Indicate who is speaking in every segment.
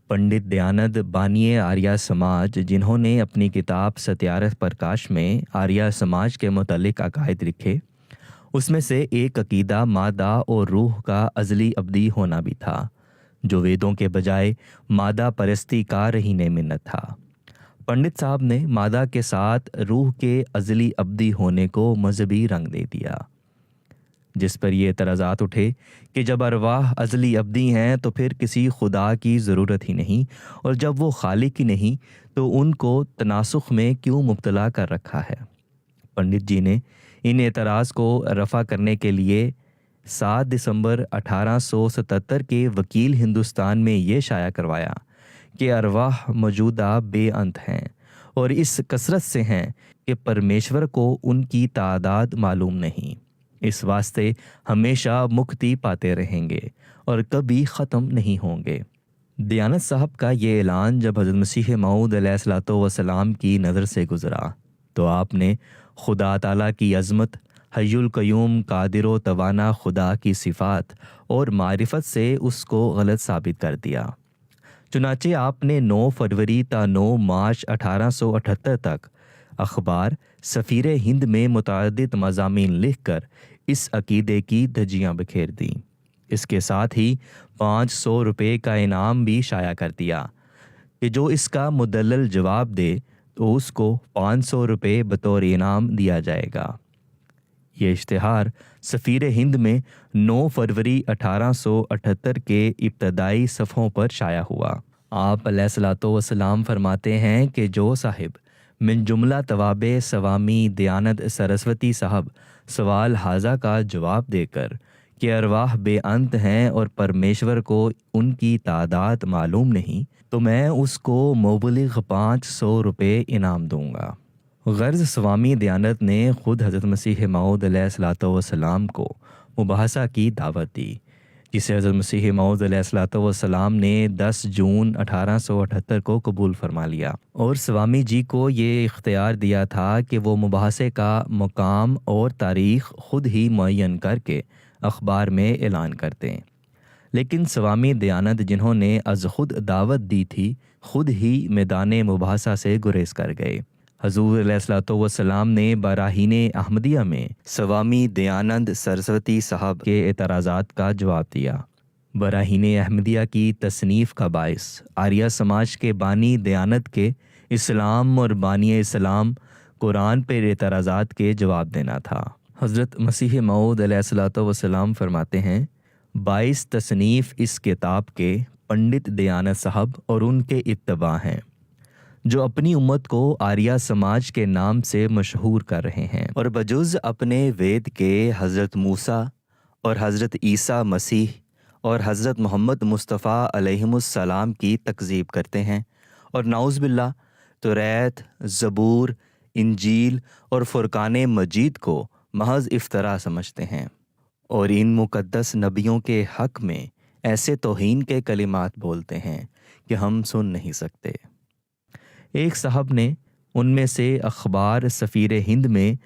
Speaker 1: पंडित दयानंद बानिए आर्या समाज, जिन्होंने अपनी किताब सत्यार्थ प्रकाश में आर्या समाज के मुतालिक अकायद लिखे, उसमें से एक अकीदा मादा और रूह का अजली अब्दी होना भी था, जो वेदों के बजाय मादा परस्ती का रहीने मिन्नत था। पंडित साहब ने मादा के साथ रूह के अजली अब्दी होने को मजहबी रंग दे दिया, जिस पर ये एतराज़ात उठे कि जब अरवाह अजली अब्दी हैं तो फिर किसी खुदा की ज़रूरत ही नहीं, और जब वो खालिक ही नहीं तो उनको तनासुख में क्यों मुब्तला कर रखा है। पंडित जी ने इन एतराज़ को रफ़ा करने के लिए 7 दिसंबर 1877 के वकील हिंदुस्तान में ये शाया करवाया कि अरवाह मौजूदा बेअंत हैं और इस कसरत से हैं कि परमेश्वर को उनकी तादाद मालूम नहीं, इस वास्ते हमेशा मुक्ति पाते रहेंगे और कभी ख़त्म नहीं होंगे। दयानत साहब का ये ऐलान जब हज़रत मसीह मऊद अलैहिस्सलातो वस्सलाम की नज़र से गुज़रा तो आपने खुदा ताला की अज़मत, हय्युल क़य्यूम, कादिर व तवाना खुदा की सिफ़ात और मारिफत से उसको गलत साबित कर दिया। चुनाचे आपने 9 फरवरी ता 9 मार्च 1878 तक अखबार सफ़ीर हिंद में मुतअद्दिद मज़ामीन लिख कर इस अकीदे की धज्जियाँ बिखेर दी। इसके साथ ही 500 रुपये का इनाम भी शाया कर दिया कि जो इसका मुदल्लल जवाब दे तो उसको 500 रुपये बतौर इनाम दिया जाएगा। ये इश्तिहार सफ़ीर हिंद में 9 फरवरी 1878 के इब्तदाई सफ़ों पर शाया हुआ। आप अलैहिस्सलातो वस्सलाम फरमाते हैं कि जो साहिब मिन जुमला तवाबे सवामी दयानंद सरस्वती साहब सवाल हाजा का जवाब देकर कि अरवाह बेअंत हैं और परमेश्वर को उनकी तादाद मालूम नहीं, तो मैं उसको मुबलिग 500 रुपये इनाम दूंगा। गर्ज स्वामी दयानंद ने खुद हज़रत मसीह मऊद अलैहिस्सलातो वस्सलाम को मुबाहसा की दावत दी, जिसे हज़रत मसीह मऊद अलैहिस्सलातो वस्सलाम ने 10 जून 1878 को कबूल फरमा लिया और स्वामी जी को ये इख्तियार दिया था कि वो मुबाहसे का मुकाम और तारीख़ खुद ही मुअय्यन करके अखबार में ऐलान करते हैं। लेकिन स्वामी दयानंद, जिन्होंने अज़ खुद दावत दी थी, खुद ही मैदान मुबाहसा से गुरेज कर गए। हजूर अलैहिस्सलातो वस्सलाम ने बराहीने अहमदिया में स्वामी दयानंद सरस्वती साहब के एतराज़ात का जवाब दिया। बराहीने अहमदिया की तसनीफ़ का बाइस आर्या समाज के बानी दयानंद के इस्लाम और बानी इस्लाम कुरान पर एतराज़ात के जवाब देना था। हज़रत मसीह मऊद अलैहिस्सलातो वस्सलाम फरमाते हैं, 22 तसनीफ़ इस किताब के पंडित दयानंद साहब और उनके इत्तबा हैं, जो अपनी उम्मत को आर्या समाज के नाम से मशहूर कर रहे हैं और बजुज़ अपने वेद के हज़रत मूसा और हज़रत ईसा मसीह और हज़रत मोहम्मद मुस्तफ़ा अलैहिमुस्सलाम की तकज़ीब करते हैं और नाउज़ बिल्लाह तौरात, ज़बूर, इंजील और फुरक़ान मजीद को महज इफ्तरा समझते हैं और इन मुक़द्दस नबियों के हक़ में ऐसे तौहीन के कलिमात बोलते हैं कि हम सुन नहीं सकते। एक साहब ने उनमें से अखबार सफ़ीर हिंद में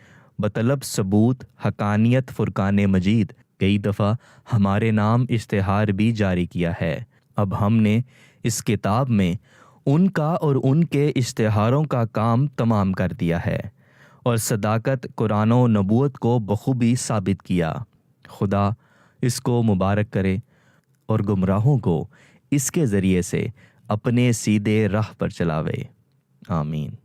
Speaker 1: बतलब सबूत हकानियत फुरक़ान मजीद कई दफ़ा हमारे नाम इश्तिहार भी जारी किया है। अब हमने इस किताब में उनका और उनके इश्तिहारों का काम तमाम कर दिया है और सदाकत कुरान व नबूवत को बखूबी साबित किया। खुदा इसको मुबारक करे और गुमराहों को इसके ज़रिए से अपने सीधे राह पर चलावे। आमीन।